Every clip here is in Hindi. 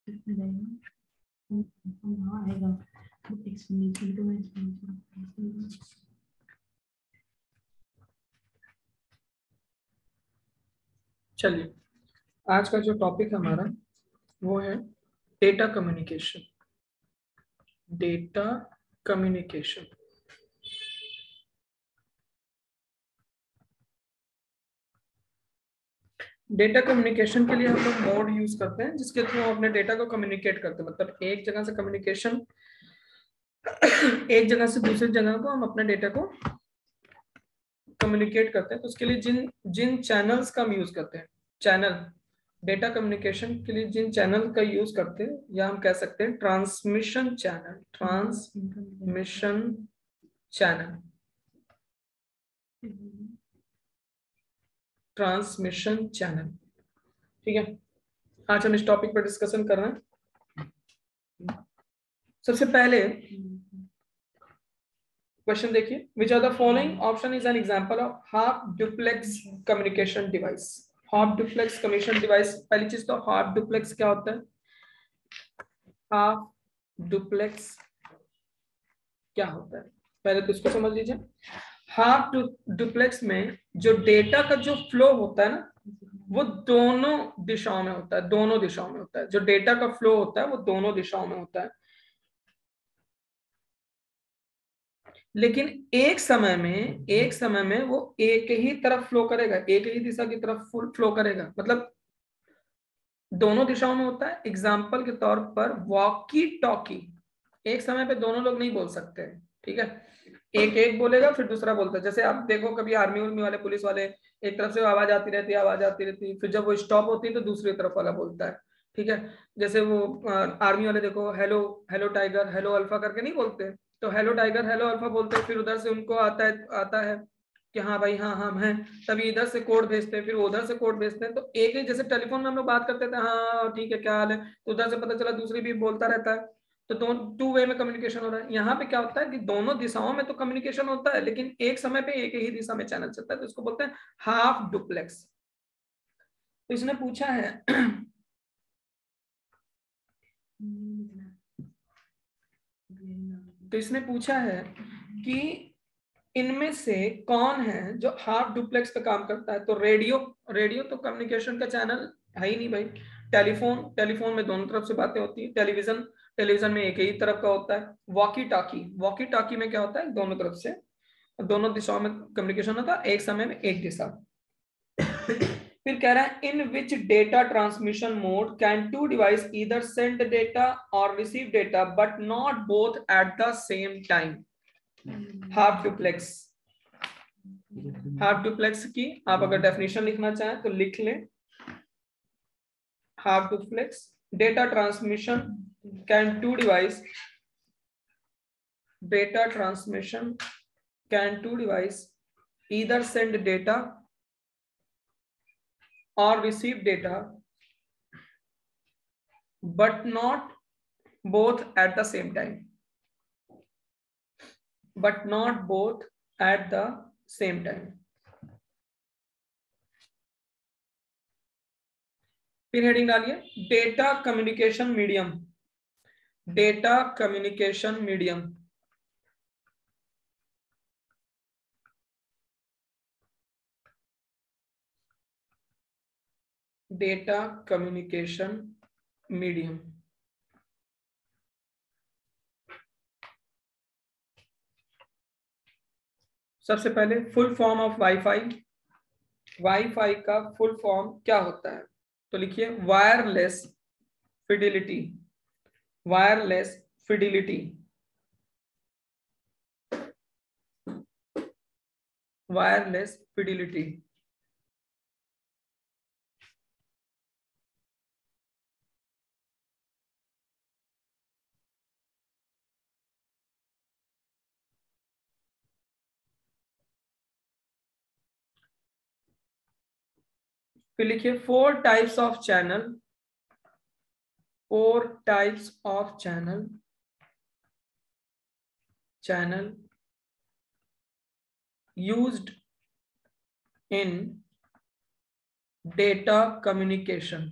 चलिए, आज का जो टॉपिक हमारा वो है data communication. Data communication data communication के लिए हम लोग मोड यूज करते हैं जिसके थ्रू हम अपने डेटा को कम्युनिकेट करते हैं। मतलब एक जगह से कम्युनिकेशन एक जगह से दूसरी जगह को हम अपने डेटा को कम्युनिकेट करते हैं। तो उसके लिए जिन जिन चैनल्स का हम यूज करते हैं, चैनल डेटा कम्युनिकेशन के लिए जिन चैनल का यूज करते हैं या हम कह सकते हैं transmission channel. Transmission channel transmission channel ठीक है। आज हम इस टॉपिक पर डिस्कशन कर रहे हैं। सबसे पहले क्वेश्चन देखिए, which are the following option is an example of half duplex communication device. Half duplex communication device, पहली चीज तो हाफ डुप्लेक्स क्या होता है? हाफ डुप्लेक्स क्या होता है पहले तो इसको समझ लीजिए। हाफ डुप्लेक्स में जो डेटा का जो फ्लो होता है ना, वो दोनों दिशाओं में होता है। दोनों दिशाओं में होता है जो डेटा का फ्लो होता है, वो दोनों दिशाओं में होता है। लेकिन एक समय में वो एक ही तरफ फ्लो करेगा, एक ही दिशा की तरफ फ्लो करेगा। मतलब दोनों दिशाओं में होता है। एग्जाम्पल के तौर पर वॉकी टॉकी, एक समय पे दोनों लोग नहीं बोल सकते, ठीक है। एक एक बोलेगा फिर दूसरा बोलता है। जैसे आप देखो कभी आर्मी उर्मी वाले, पुलिस वाले, एक तरफ से आवाज आती रहती है, आवाज आती रहती है, फिर जब वो स्टॉप होती है तो दूसरी तरफ वाला बोलता है, ठीक है। जैसे वो आर्मी वाले देखो, hello hello tiger, hello alpha करके नहीं बोलते, तो हेलो टाइगर हेलो अल्फा बोलते हैं। फिर उधर से उनको आता है कि हाँ भाई हाँ हम हैं, तभी इधर से कोड भेजते हैं, फिर उधर से कोड भेजते हैं। तो एक ही, जैसे टेलीफोन में हम लोग बात करते थे, हाँ ठीक है क्या हाल है, तो उधर से पता चला दूसरी भी बोलता रहता है। तो दोनों टू वे में कम्युनिकेशन हो रहा है। यहाँ पे क्या होता है कि दोनों दिशाओं में तो कम्युनिकेशन होता है, लेकिन एक समय पे एक ही दिशा में चैनल चलता है, तो इसको बोलते हैं हाफ डुप्लेक्स। तो इसने पूछा है कि इनमें से कौन है जो हाफ डुप्लेक्स पे काम करता है। तो रेडियो तो कम्युनिकेशन का चैनल है ही नहीं भाई। टेलीफोन में दोनों तरफ से बातें होती है। टेलीविजन में एक ही तरफ का होता है। वॉकी टॉकी में क्या होता है, दोनों तरफ से, दोनों दिशाओं में कम्युनिकेशन होता है, एक समय में एक दिशा। फिर कह रहा है in which data transmission mode can two device either send data or receive data but not both at the same time. Half duplex की आप अगर डेफिनेशन लिखना चाहें तो लिख लें। Half duplex data transmission can two device either send data or receive data but not both at the same time. फिर हेडिंग डालिए data communication medium. Data communication medium data communication medium सबसे पहले full form of wifi. Wifi का फुल फॉर्म क्या होता है? तो लिखिए wireless fidelity. Wireless fidelity wireless fidelity फिर लिखिए four types of channel used in data communication।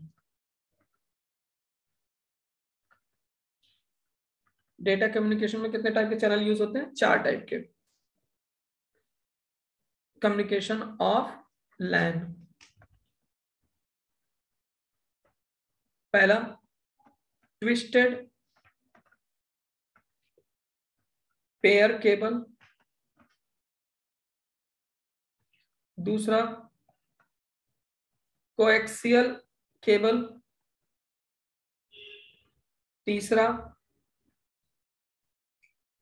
Data communication में कितने टाइप के चैनल यूज होते हैं? 4 टाइप के। कम्युनिकेशन ऑफ लैन, पहला ट्विस्टेड पेयर केबल, दूसरा कोएक्सियल केबल, तीसरा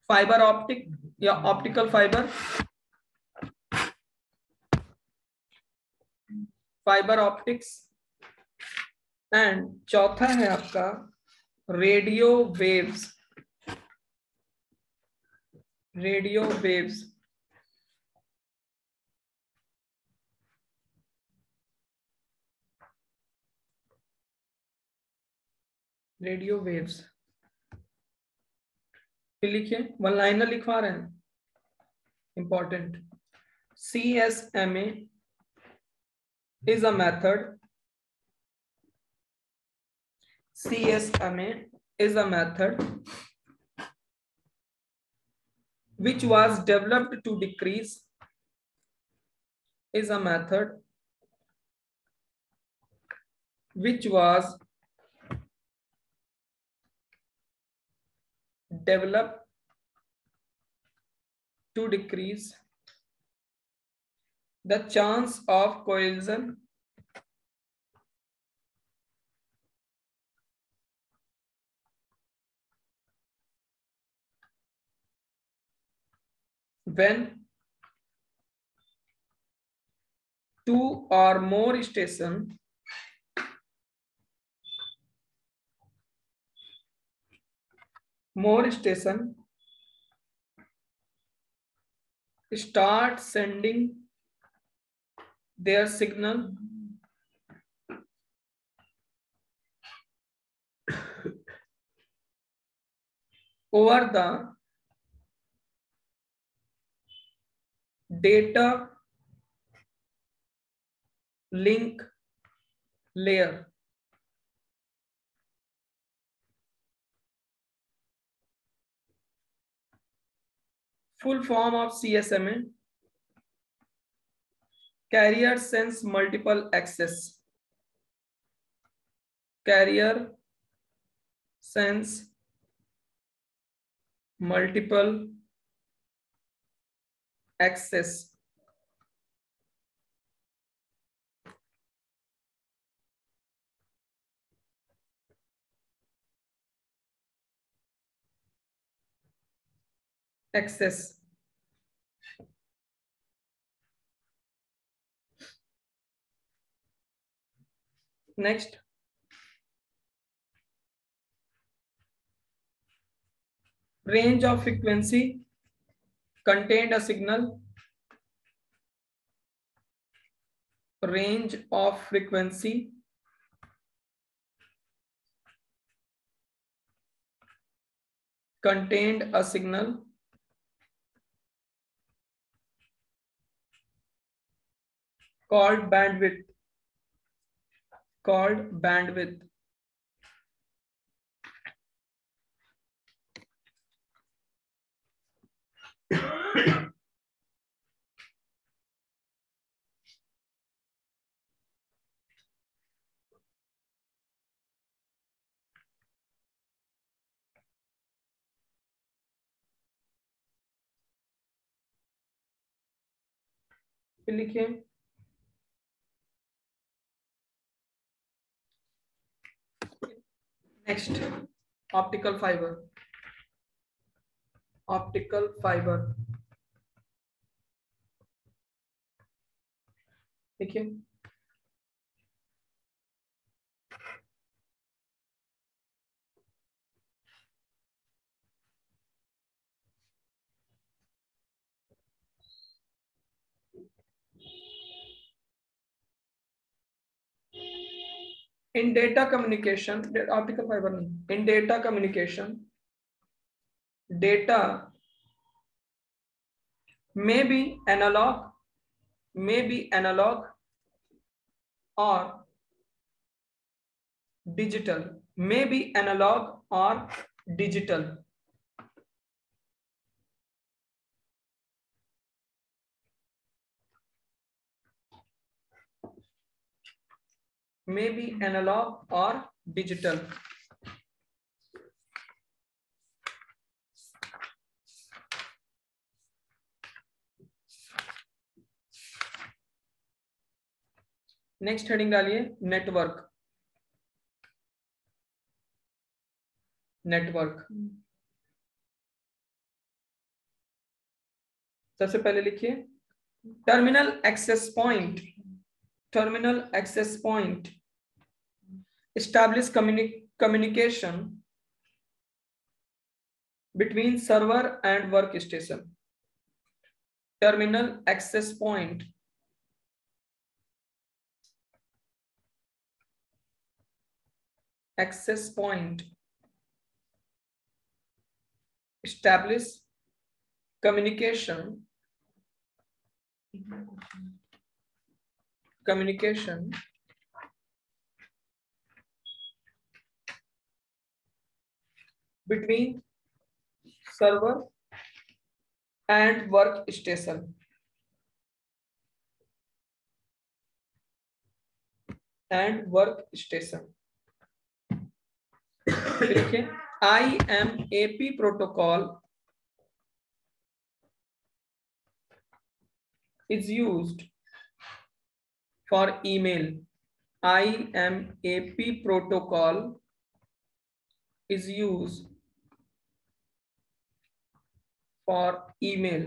फाइबर ऑप्टिक या optical fibre, fibre optics, and चौथा है आपका radio waves, radio waves. Radio waves फिर लिखिए, वन लाइनर लिखवा रहे हैं, important. CSMA is a method, CSMA is a method which was developed to decrease, is a method which was developed to decrease the chance of collision when two or more stations start sending their signal over the data link layer. Full form of CSMA: carrier sense multiple access. Carrier sense multiple access. Access. Next, range of frequency contained a signal. Range of frequency contained a signal called bandwidth. Called bandwidth. फिर लिखिए next, optical fibre. Optical fibre देखिए, in data communication, optical fibre नहीं, in data communication data may be analog or digital, may be analog or digital. may be analog or digital. Next heading डालिए नेटवर्क। नेटवर्क सबसे पहले लिखिए terminal access point. Terminal access point establish communication between server and workstation. Terminal access point establish communication between server and workstation. देखिए IMAP protocol is used for email. IMAP protocol is used for email.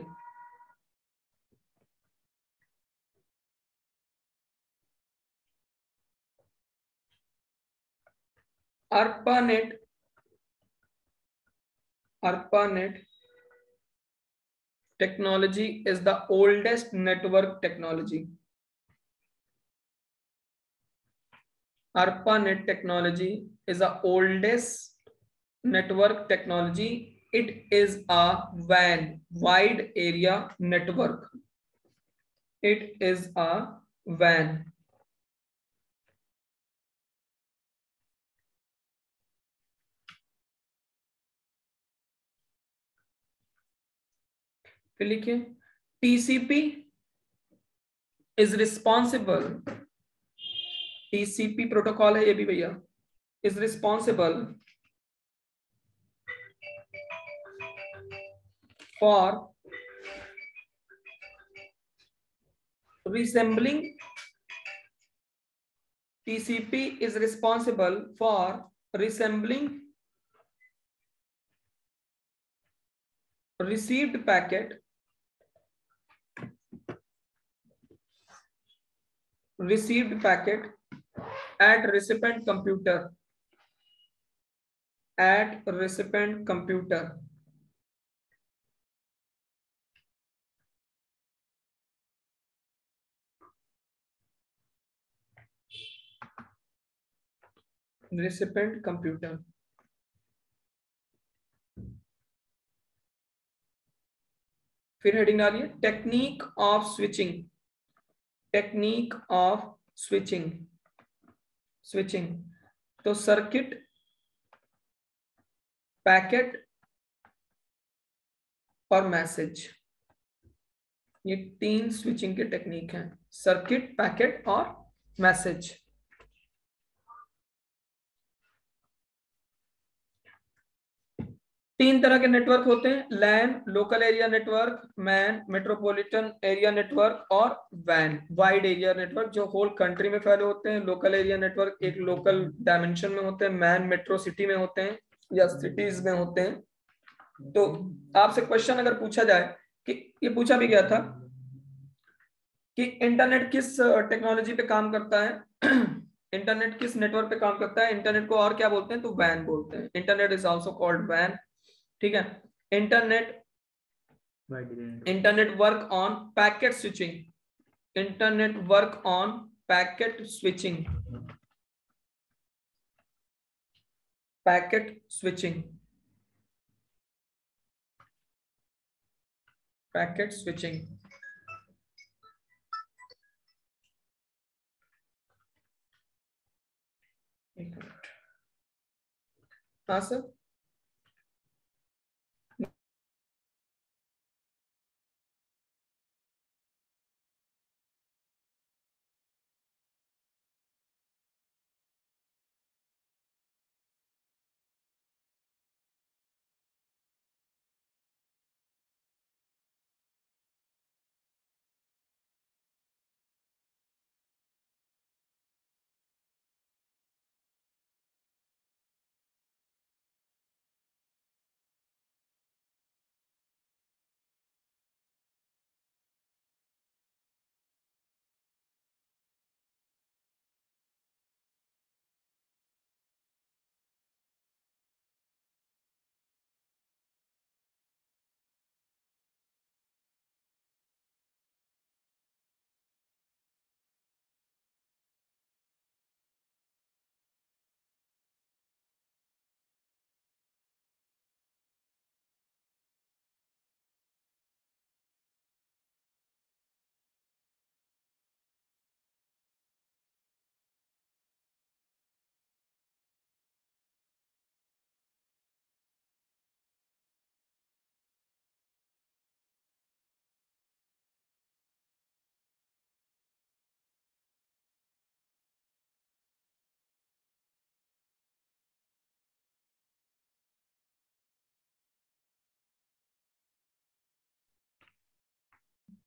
ARPANET technology is the oldest network technology. ARPANET technology is the oldest network technology. It is a WAN, wide area network. It is a WAN. फिर लिखिए TCP is responsible. TCP protocol है ये भी भैया, is responsible for resembling. TCP is responsible for resembling received packet at recipient computer. Recipient computer. फिर हेडिंग डालिए टेक्निक ऑफ स्विचिंग। तो सर्किट, पैकेट और मैसेज, ये 3 स्विचिंग के टेक्निक हैं। सर्किट, पैकेट और मैसेज। तीन तरह के नेटवर्क होते हैं, LAN local area network, MAN metropolitan area network और वैन वाइड एरिया नेटवर्क जो होल कंट्री में फैले होते हैं। लोकल एरिया नेटवर्क एक लोकल डायमेंशन में होते हैं, मैन मेट्रो सिटी में होते हैं या सिटीज में होते हैं। तो आपसे क्वेश्चन अगर पूछा जाए कि ये पूछा भी गया था कि इंटरनेट किस टेक्नोलॉजी पे काम करता है इंटरनेट किस नेटवर्क पे काम करता है, इंटरनेट को और क्या बोलते हैं, तो वैन बोलते हैं। इंटरनेट इज आल्सो कॉल्ड वैन, ठीक है। Internet work on packet switching, internet work on packet switching, packet switching. एक मिनट, हाँ सर।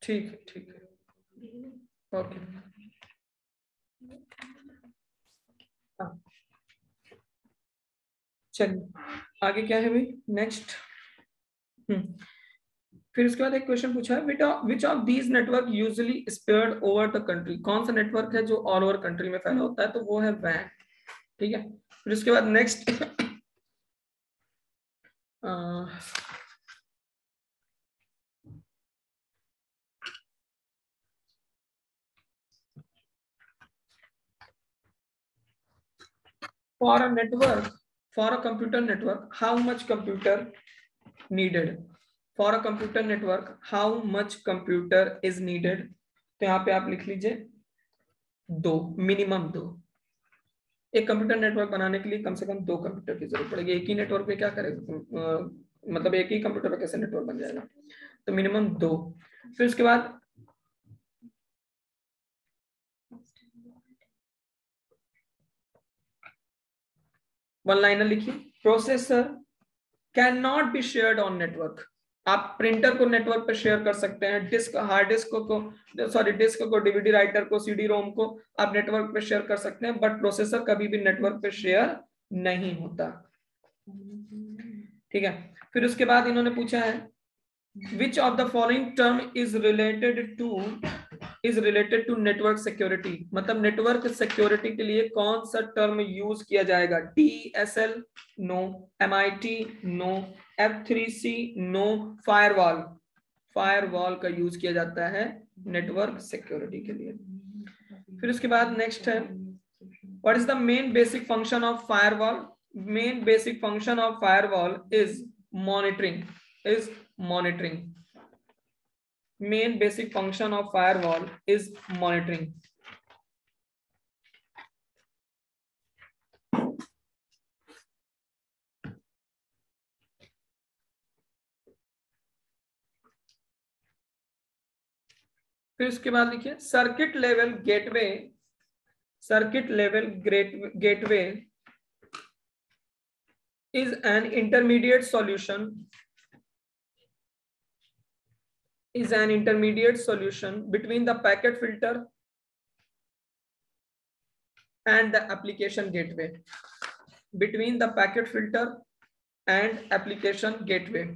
ठीक है, ठीक है, ओके। हाँ, चलिए आगे क्या है भाई, नेक्स्ट। फिर उसके बाद एक क्वेश्चन पूछा है, which of these network usually spread over the country, कौन सा नेटवर्क है जो ऑल ओवर कंट्री में फैला होता है, तो वो है वैन। ठीक है, फिर उसके बाद next for a network, for a computer network how much computer needed, for a computer network how much computer is needed, तो यहाँ पे आप लिख लीजिए दो, मिनिमम दो। एक कंप्यूटर नेटवर्क बनाने के लिए कम से कम दो कंप्यूटर की जरूरत पड़ेगी, एक ही नेटवर्क पे क्या करेगा, मतलब एक ही कंप्यूटर पे कैसे नेटवर्क बन जाएगा, तो मिनिमम दो। फिर उसके बाद वन लाइनर लिखिए, processor can not be shared on network, आप प्रिंटर को नेटवर्क पर शेयर कर सकते हैं, डिस्क हार्ड डिस्क को सॉरी डिस्क को, डीवीडी राइटर को, सीडी रोम को आप नेटवर्क पे शेयर कर सकते हैं, बट प्रोसेसर कभी भी नेटवर्क पे शेयर नहीं होता। ठीक है, फिर उसके बाद इन्होंने पूछा है which of the following term is related to network security, मतलब नेटवर्क सिक्योरिटी के लिए कौन सा टर्म यूज किया जाएगा, DSL no, MIT no, F3C no, firewall, firewall का यूज किया जाता है नेटवर्क सिक्योरिटी के लिए। फिर उसके बाद नेक्स्ट है, what is the main basic function of firewall, main basic function of firewall is monitoring, is monitoring, main basic function of firewall is monitoring। फिर उसके बाद लिखिए circuit level gateway, circuit level gateway is an intermediate solution, is an intermediate solution between the packet filter and the application gateway, between the packet filter and application gateway।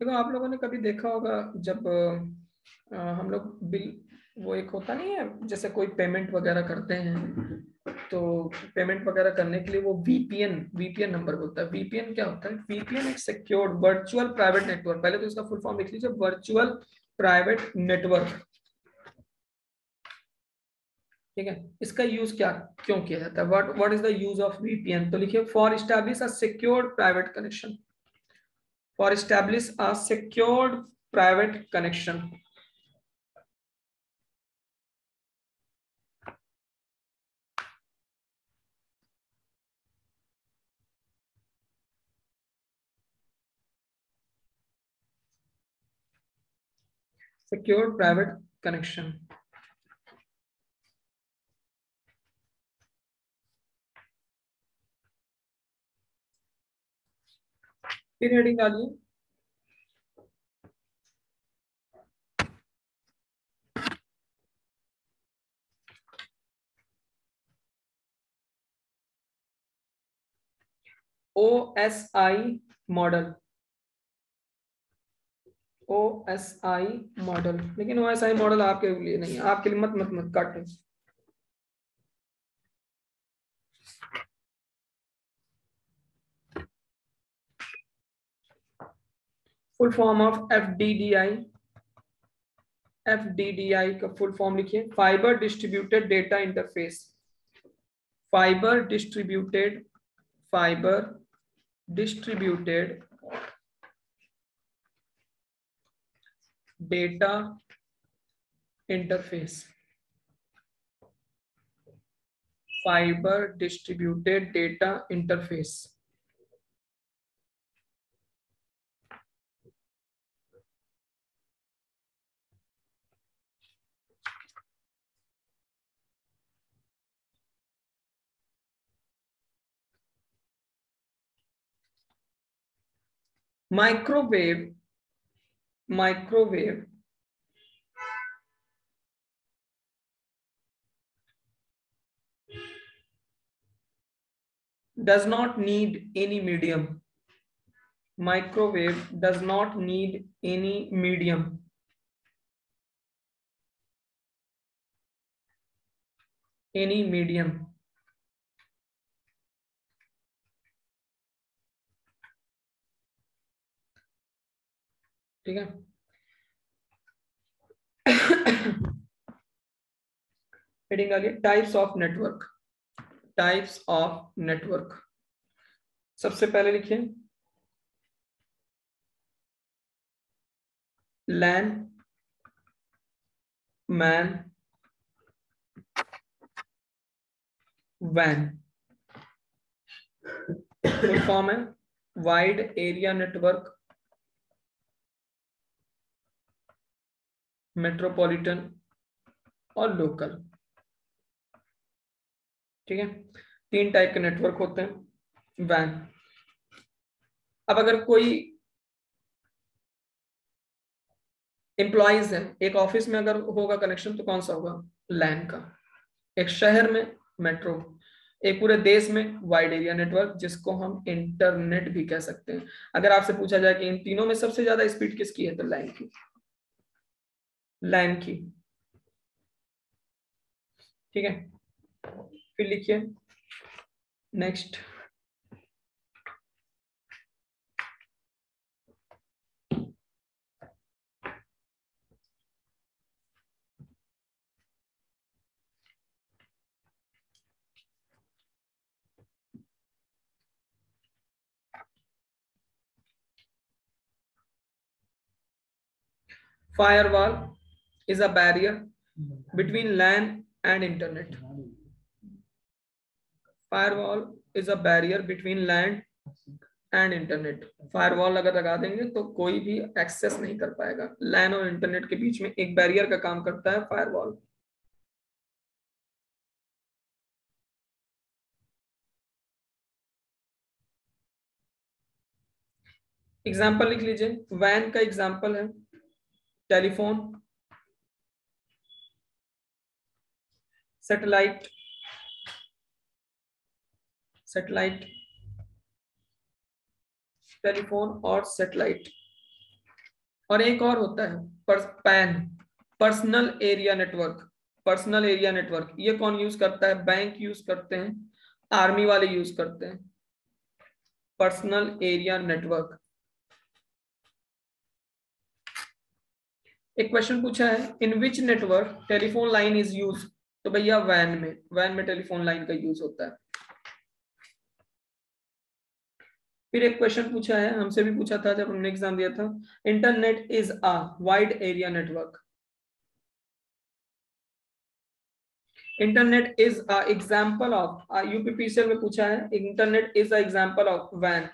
देखो आप लोगों ने कभी देखा होगा जब हम लोग बिल, वो एक होता नहीं है जैसे कोई पेमेंट वगैरह करते हैं, तो पेमेंट वगैरह करने के लिए वो वीपीएन नंबर बोलता है। वीपीएन क्या होता है, वीपीएन एक सिक्योर्ड वर्चुअल प्राइवेट नेटवर्क, पहले तो इसका फुल फॉर्म लिख लीजिए, वर्चुअल प्राइवेट नेटवर्क। ठीक है, इसका यूज क्या क्यों किया जाता है, what is the use of VPN, तो लिखिए for establish a secured private connection, for establish a secured private connection, secured private connection। फिर हेडिंग डालिए OSI मॉडल, OSI मॉडल, लेकिन OSI मॉडल आपके लिए नहीं है, आपके लिए मत मत मत काटो। फुल फॉर्म ऑफ एफडीडीआई का फुल फॉर्म लिखिए, fibre distributed data interface, fibre distributed, fibre distributed data interface, fibre distributed data interface. Microwave does not need any medium. Microwave does not need any medium. Any medium. ठीक है. हेडिंग आगे, types of network. Types of network. सबसे पहले लिखिए लैन, मैन, वैन. फुल फॉर्म है वाइड एरिया नेटवर्क, मेट्रोपॉलिटन और लोकल. ठीक है, 3 टाइप के नेटवर्क होते हैं. वैन, अब अगर कोई एम्प्लॉइज है एक ऑफिस में, अगर होगा कनेक्शन तो कौन सा होगा? लैन का. एक शहर में मेट्रो, एक पूरे देश में वाइड एरिया नेटवर्क, जिसको हम इंटरनेट भी कह सकते हैं. अगर आपसे पूछा जाए कि इन तीनों में सबसे ज्यादा स्पीड किसकी है, तो लैन की. लैन की. ठीक है, फिर लिखिए next. Firewall is a barrier between LAN and internet. Firewall is a barrier between LAN and internet. Firewall अगर लगा देंगे तो कोई भी एक्सेस नहीं कर पाएगा. LAN और इंटरनेट के बीच में एक बैरियर का काम करता है फायरवॉल. एग्जाम्पल लिख लीजिए. वैन का एग्जाम्पल है टेलीफोन, सैटेलाइट, टेलीफोन और सैटेलाइट. और एक और होता है pan, personal area network. Personal area network ये कौन यूज करता है? बैंक यूज करते हैं, आर्मी वाले यूज करते हैं. Personal area network. एक क्वेश्चन पूछा है in which network telephone line is use, तो भैया वैन में टेलीफोन लाइन का यूज होता है. फिर एक क्वेश्चन पूछा है, हमसे भी पूछा था जब हमने एग्जाम दिया था, internet is a wide area network. Internet is a example of, UPPCL में पूछा है internet is a example of वैन.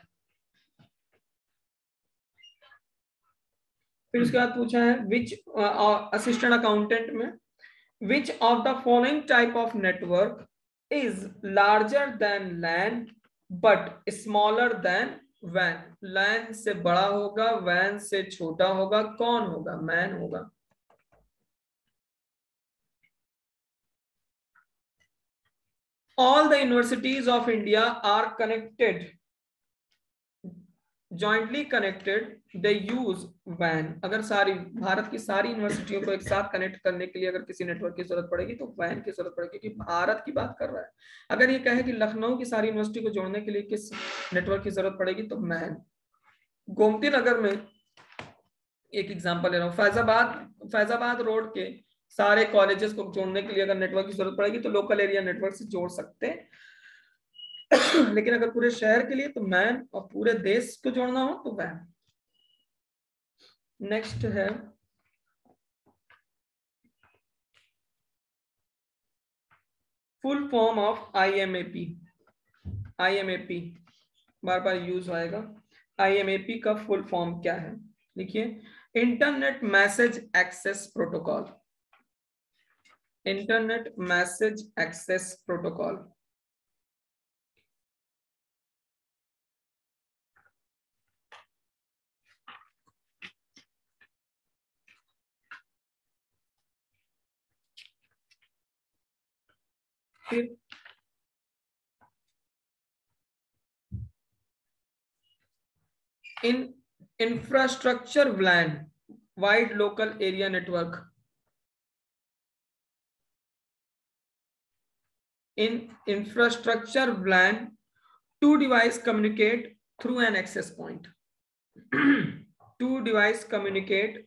फिर उसके बाद पूछा है विच, असिस्टेंट अकाउंटेंट में, which of the following type of network is larger than LAN but smaller than वैन. लैन से बड़ा होगा, वैन से छोटा होगा, कौन होगा? मैन होगा. All the universities of India are connected, jointly connected, they use WAN. अगर सारी भारत की सारी यूनिवर्सिटियों को एक साथ कनेक्ट करने के लिए अगर किसी नेटवर्क की जरूरत पड़ेगी तो WAN की जरूरत पड़ेगी, क्योंकि भारत की बात कर रहा है. अगर ये कहे कि लखनऊ की सारी यूनिवर्सिटी को जोड़ने के लिए किस नेटवर्क की जरूरत पड़ेगी, तो मैन. गोमती नगर में एक एग्जांपल ले रहा हूँ, फैजाबाद रोड के सारे कॉलेजेस को जोड़ने के लिए अगर नेटवर्क की जरूरत पड़ेगी तो लोकल एरिया नेटवर्क से जोड़ सकते हैं. लेकिन अगर पूरे शहर के लिए तो मैन, और पूरे देश को जोड़ना हो तो वैन. नेक्स्ट है full form of IMAP. IMAP बार बार यूज आएगा. आईएमएपी का फुल फॉर्म क्या है? लिखिए internet message access protocol. Internet message access protocol. फिर in infrastructure WLAN, wide local area network, in infrastructure WLAN, two devices communicate through an access point. Two devices communicate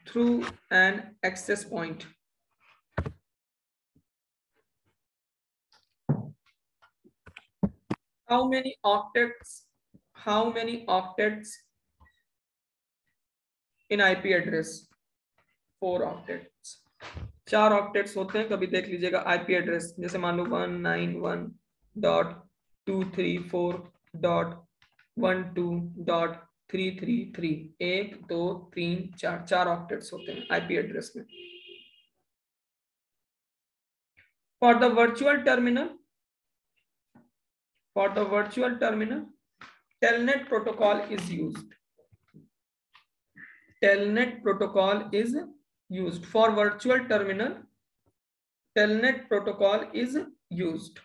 through an access point. How many octets? How many octets in IP address? 4 octets. 4 octets होते हैं, कभी देख लीजिएगा आईपी एड्रेस, जैसे मान लो 191.234.12.333, 1 2 3 4, 4 ऑक्टेट्स होते हैं आईपी एड्रेस में. For the virtual terminal telnet protocol is used. Telnet protocol is used for virtual terminal. Telnet protocol is used.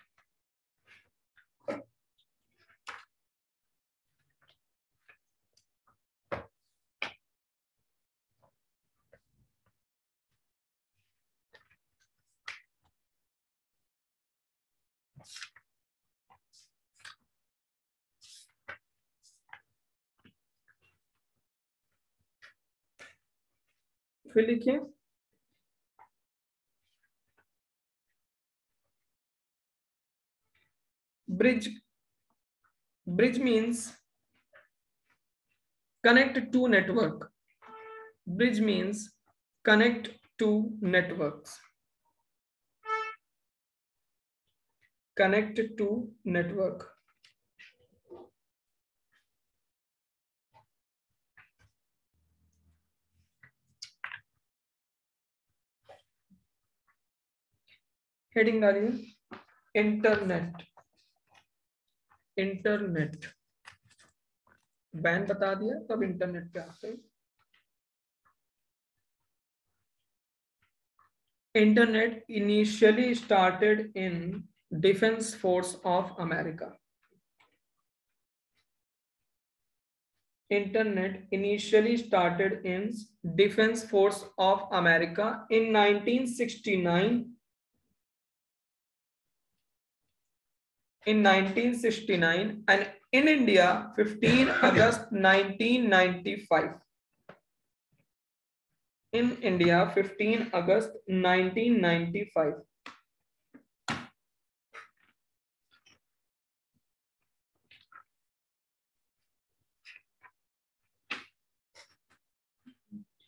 फिर लिखिए bridge. Bridge means connect to network. Bridge means connect to networks. Connect to network. Heading डालिए इंटरनेट. इंटरनेट बैन बता दिया, तब इंटरनेट पे आते हैं. Internet initially started in defence force of America. Internet initially started in Defense Force of America in 1969. And in India 15 August 1995. In India 15 August 1995.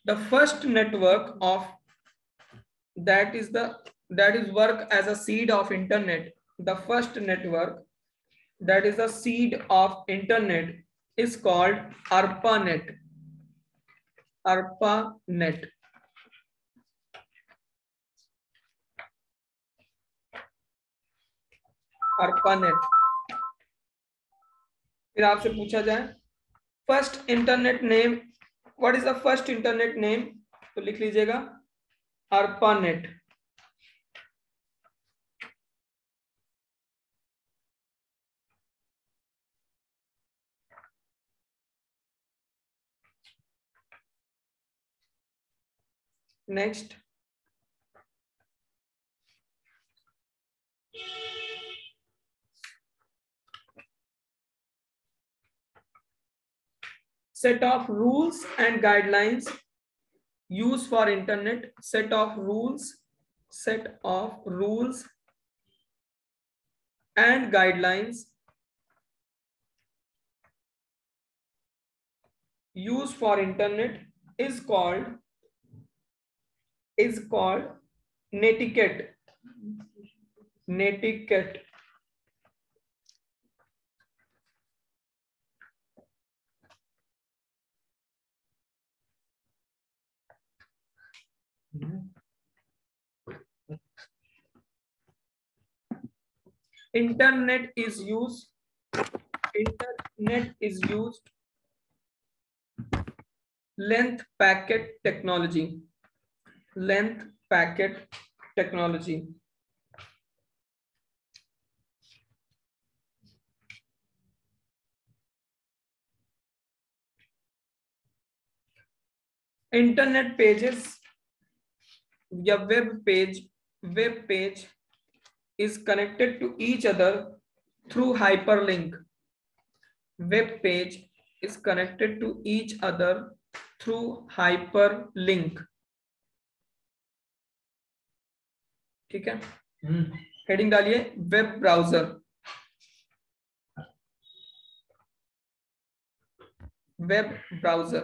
The first network of that is work as a seed of internet. The first network that is a seed of internet is called ARPANET. ARPANET. ARPANET. फिर आपसे पूछा जाए first internet name, what is the first internet name, तो लिख लीजिएगा ARPANET. Next set of rules and guidelines used for internet. Set of rules and guidelines used for internet is called netiquette. Netiquette. Internet is used length packet technology. Length packet technology. Internet pages या web page is connected to each other through hyperlink. Web page is connected to each other through hyperlink. ठीक है, हेडिंग डालिए वेब ब्राउजर। Web browser